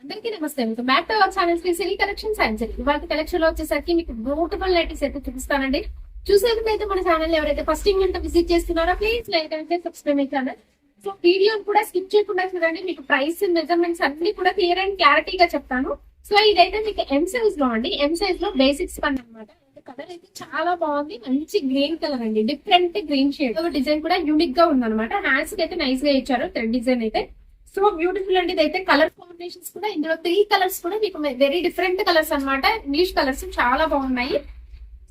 అందరికీ నమస్తే. Welcome back to our channel Siri collection science. ఇవాళ కలెక్షన్ లో వచ్చేసరికి మీకు బ్యూటిఫుల్ నైటీస్ అయితే చూపిస్తానండి. చూసేందుకైతే మన ఛానల్ ఎవరైతే ఫస్ట్ టైం అంటే విజిట్ చేస్తున్నారో ప్లీజ్ లైక్ అంటే సబ్స్క్రైబ్ మై ఛానల్. సో వీడియోని కూడా స్కిప్ చేయకుండా చూడండి. మీకు ప్రైస్ మెజర్మెంట్స్ అన్ని కూడా క్లియర్ అండ్ క్లారిటీగా చెప్తాను. సో ఇదైతే మీకు ఎం సైజ్ లో అండి. ఎం సైజ్ లో బేసిక్స్ పని అనమాట. కలర్ అయితే చాలా బాగుంది. మంచి గ్రీన్ కలర్ అండి. Different green shade. డిజైన్ కూడా యూనిక్ గా ఉందన్నమాట. హ్యాండ్స్ కి అయితే నైస్ గా ఇచ్చారు థ్రెడ్ డిజైన్ అయితే. సో బ్యూటిఫుల్ అండి. ఇదైతే కలర్ కాంబినేషన్స్ కూడా ఇందులో 3 కలర్స్ కూడా మీకు వెరీ డిఫరెంట్ కలర్స్ అనమాట. ఇంగ్లీష్ కలర్స్ చాలా బాగున్నాయి.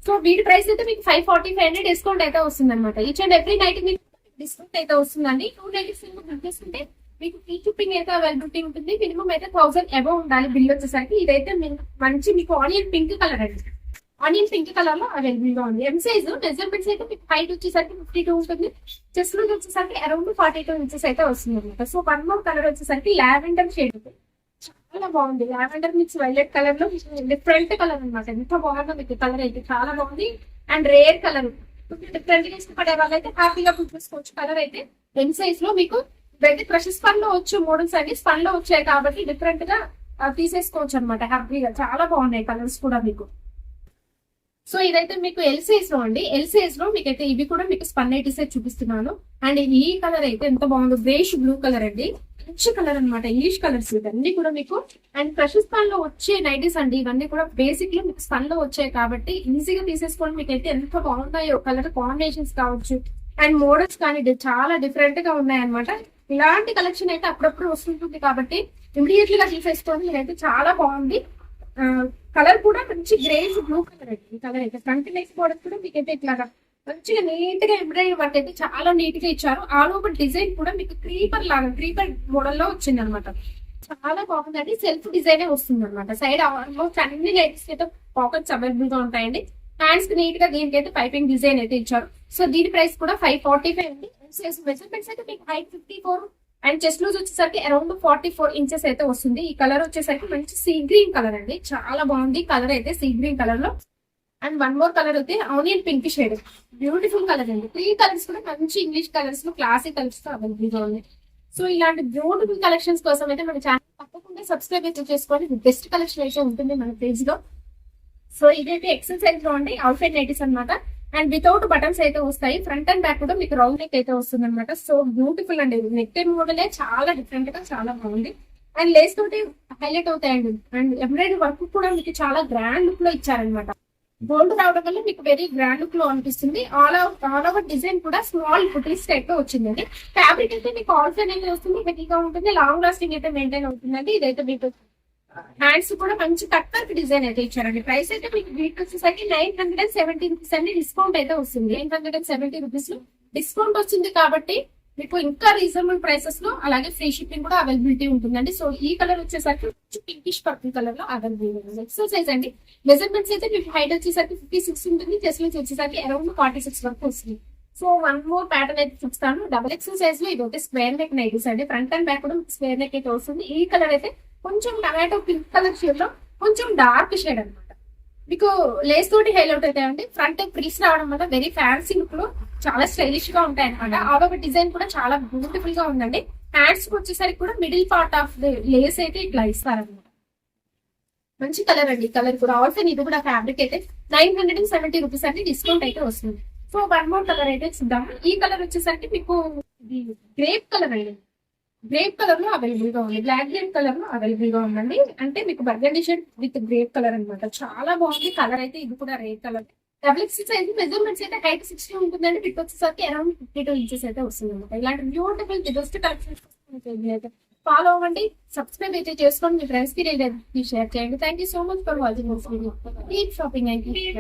సో వీటి ప్రైస్ అయితే మీకు 545 డిస్కౌంట్ అయితే వస్తుంది అనమాట. ఈచ్ అండ్ ఎవ్రీ నైట్ మీకు డిస్కౌంట్ అయితే వస్తుందండి. 290 బుక్ చేసుకుంటే మీకు ఫ్రీ షిప్పింగ్ అయితే అవైలబిలిటీ ఉంటుంది. మినిమం అయితే 1000 అబౌవ్ ఉండాలి బిల్ వచ్చేసరికి. ఇదైతే మంచి మీకు ఆనియన్ పింక్ కలర్ అండి. ఆనియన్ పింక్ కలర్ లో అవైలబుల్ గా ఉంది. ఎం సైజ్ మెజర్మెంట్స్ అయితే మీకు హైట్ వచ్చేసరికి 52 ఉంటుంది. చెస్ట్ లూజ్ వచ్చేసరికి అరౌండ్ 42 ఇంచెస్ అయితే వస్తుంది అనమాట. సో వన్ మోర్ కలర్ వచ్చేసరికి లావెండర్ షేడ్ ఉంది. చాలా బాగుంది. లావెండర్ మిక్స్ వైలెట్ కలర్ లో డిఫరెంట్ కలర్ అనమాట. ఎంత బాగుందో మీకు కలర్ అయితే చాలా బాగుంది. అండ్ రేర్ కలర్ డిఫరెంట్ గా ఇష్టపడే వాళ్ళైతే హ్యాపీగా బుక్ చేసుకోవచ్చు. కలర్ అయితే ఎం సైజ్ లో మీకు క్రషెస్ పన్ లో వచ్చు, మోడల్స్ అన్ని స్పన్ లో వచ్చాయి కాబట్టి డిఫరెంట్ గా తీసేసుకోవచ్చు అనమాట హ్యాపీగా. చాలా బాగున్నాయి కలర్స్ కూడా మీకు. సో ఇదైతే మీకు ఎల్ సైజ్ లో అండి. ఎల్ సైజ్ లో మీకైతే ఇవి కూడా మీకు స్పన్ నైటీస్ చూపిస్తున్నాను. అండ్ ఈ కలర్ అయితే ఎంత బాగుందో, గ్రేష్ బ్లూ కలర్ అండి. మంచి కలర్ అనమాట. ఇంగ్లీష్ కలర్స్ ఇవన్నీ కూడా మీకు. అండ్ ఫ్రెష్ స్పన్ లో వచ్చే నైటీస్ అండి. ఇవన్నీ కూడా బేసిక్ లో మీకు స్పన్ లో వచ్చాయి కాబట్టి ఈజీగా తీసేసుకోండి. మీకైతే ఎంత బాగున్నాయో కలర్ కాంబినేషన్స్ కావచ్చు అండ్ మోడల్స్ కానీ చాలా డిఫరెంట్ గా ఉన్నాయి అనమాట. ఇలాంటి కలెక్షన్ అయితే అప్పుడప్పుడు వస్తుంటుంది కాబట్టి ఇమీడియట్లీ గా తీసేసుకోండి. మీరైతే చాలా బాగుంది. కలర్ కూడా మంచి గ్రేస్ బ్లూ కలర్ అండి. ఈ కలర్ అయితే ఫ్రంట్ నెక్ బోర్డర్ కూడా మీకైతే ఇట్లా మంచిగా నీట్ గా ఎంబ్రాయిడరీ వర్క్ అయితే చాలా నీట్ గా ఇచ్చారు. ఆల్ ఓవర్ డిజైన్ కూడా మీకు క్రీపర్ లాగా క్రీపర్ మోడల్ లో వచ్చింది అనమాట. చాలా బాగుందండి. సెల్ఫ్ డిజైన్ వస్తుంది అనమాట. సైడ్ ఆల్మోస్ట్ అన్ని నైటీస్ అయితే పాకెట్స్ అవైలబుల్ గా ఉంటాయండి. హ్యాండ్స్ కి నీట్ గా దీనికైతే పైపింగ్ డిజైన్ అయితే ఇచ్చారు. సో దీని ప్రైస్ కూడా 545 అండి. మెజర్మెంట్స్ అయితే మీకు హైట్ 54 అండ్ చెస్ట్ లూజ్ వచ్చేసరికి అరౌండ్ 44 ఇంచెస్ అయితే వస్తుంది. ఈ కలర్ వచ్చేసరికి మంచి సీ గ్రీన్ కలర్ అండి. చాలా బాగుంది కలర్ అయితే సీ గ్రీన్ కలర్ లో. అండ్ వన్ మోర్ కలర్ అయితే onion pink shade. Beautiful colour అండి. 3 కలర్స్ కూడా మంచి ఇంగ్లీష్ కలర్స్ లో క్లాసిక్ కలర్స్ తో అవైలబుల్ గా ఉంది. సో ఇలాంటి బ్యూటిఫుల్ కలెక్షన్స్ కోసం అయితే మన ఛానల్ తప్పకుండా సబ్స్క్రైబ్ అయితే చేసుకోండి. బెస్ట్ కలెక్షన్ అయితే ఉంటుంది మన పేజ్ లో. సో ఇదైతే ఎక్సెల్ సైజ్ లో అండి. అవుట్ సైడ్ నైటీస్ అనమాట. అండ్ వితౌట్ బటన్స్ అయితే వస్తాయి. ఫ్రంట్ అండ్ బ్యాక్ కూడా మీకు రౌండ్ నెక్ అయితే వస్తుంది అనమాట. సో బ్యూటిఫుల్ అండి. నెక్ టైప్ మోడలే చాలా డిఫరెంట్ గా చాలా బాగుంది. అండ్ లేస్ తోటి హైలైట్ అవుతాయండి. అండ్ ఎంబ్రాయిడరీ వర్క్ కూడా మీకు చాలా గ్రాండ్ లుక్ లో ఇచ్చారనమాట. గోల్డ్ రావడం వల్ల మీకు వెరీ గ్రాండ్ లుక్ లో అనిపిస్తుంది. ఆల్ ఓవర్ డిజైన్ కూడా స్మాల్ బుటీస్ టైప్ లో వచ్చిందండి. ఫ్యాబ్రిక్ అయితే మీకు ఆల్ఫైన్ అయితే వస్తుంది. హెవీగా ఉంటుంది. లాంగ్ లాస్టింగ్ అయితే మెయింటైన్ అవుతుందండి. ఇదైతే మీకు హ్యాండ్స్ కూడా మంచి కట్ వర్క్ డిజైన్ అయితే ఇచ్చారండి. ప్రైస్ అయితే మీకు వీటికి వచ్చేసరికి 970 రూపీస్ అండి. డిస్కౌంట్ అయితే వస్తుంది. 970 రూపీస్ డిస్కౌంట్ వచ్చింది కాబట్టి మీకు ఇంకా రీజనబుల్ ప్రైసెస్ లో అలాగే ఫ్రీ షిప్పింగ్ కూడా అవైలబిలిటీ ఉంటుందండి. సో ఈ కలర్ వచ్చేసరికి పింకిష్ పర్పుల్ కలర్ లో అవైలబుల్ ఉంది. ఎక్సర్సైజ్ అండి. మెజర్మెంట్స్ అయితే మీకు హైట్ వచ్చేసరికి 56 ఉంటుంది. చెస్ట్ నుంచి వచ్చేసరికి అరౌండ్ 46 వరకు వస్తుంది. సో వన్ మోర్ ప్యాటర్న్ అయితే చూస్తాను. డబుల్ ఎక్సర్సైజ్ లో ఇది అయితే స్క్వేర్ నెక్ నైటీస్ అండి. ఫ్రంట్ అండ్ బ్యాక్ కూడా స్క్వేర్ నెక్ అయితే వస్తుంది. ఈ కలర్ అయితే కొంచెం టమాటో పింక్ కలర్ షేడ్ లో కొంచెం డార్క్ షేడ్ అనమాట. మీకు లేస్ తోటి హైలైట్ అయితే అండి. ఫ్రంట్ ప్రీస్ రావడం వల్ల వెరీ ఫ్యాన్సీ లుక్ లో చాలా స్టైలిష్ గా ఉంటాయి అనమాట. ఆల్ ఓవర్ డిజైన్ కూడా చాలా బ్యూటిఫుల్ గా ఉందండి. హ్యాండ్స్ వచ్చేసరికి కూడా middle part of the lace అయితే ఇట్లా ఇస్తారనమాట. మంచి కలర్ అండి. కలర్ కూడా ఆల్సో ఇది కూడా ఫ్యాబ్రిక్ అయితే 970 రూపీస్ అండి. డిస్కౌంట్ అయితే వస్తుంది. సో వన్ మోర్ కలర్ అయితే చూద్దాము. ఈ కలర్ వచ్చేసరికి మీకు గ్రేప్ కలర్ అండి. గ్రేప్ కలర్ లో అవైలబుల్ గా ఉంది. బ్లాక్ గ్రేప్ కలర్ లో అవైలబుల్ గా ఉందండి. అంటే మీకు burgundy shade with grape colour అనమాట. చాలా బాగుంది కలర్ అయితే. ఇది కూడా rare colour. Double X size measurements అయితే హైట్ 60 ఉంటుందండి. పిక్ వచ్చేసరికి అరౌండ్ 52 ఇంచెస్ అయితే వస్తుంది అనమాట. ఇలాంటి బ్యూటిఫుల్ బెస్ట్ కలెక్షన్ అయితే ఫాలో అవ్వండి. సబ్స్క్రైబ్ అయితే చేసుకోండి. మీ ఫ్రెండ్స్ కి షేర్ చేయండి. Thank you so much for watching this video. Keep shopping and keep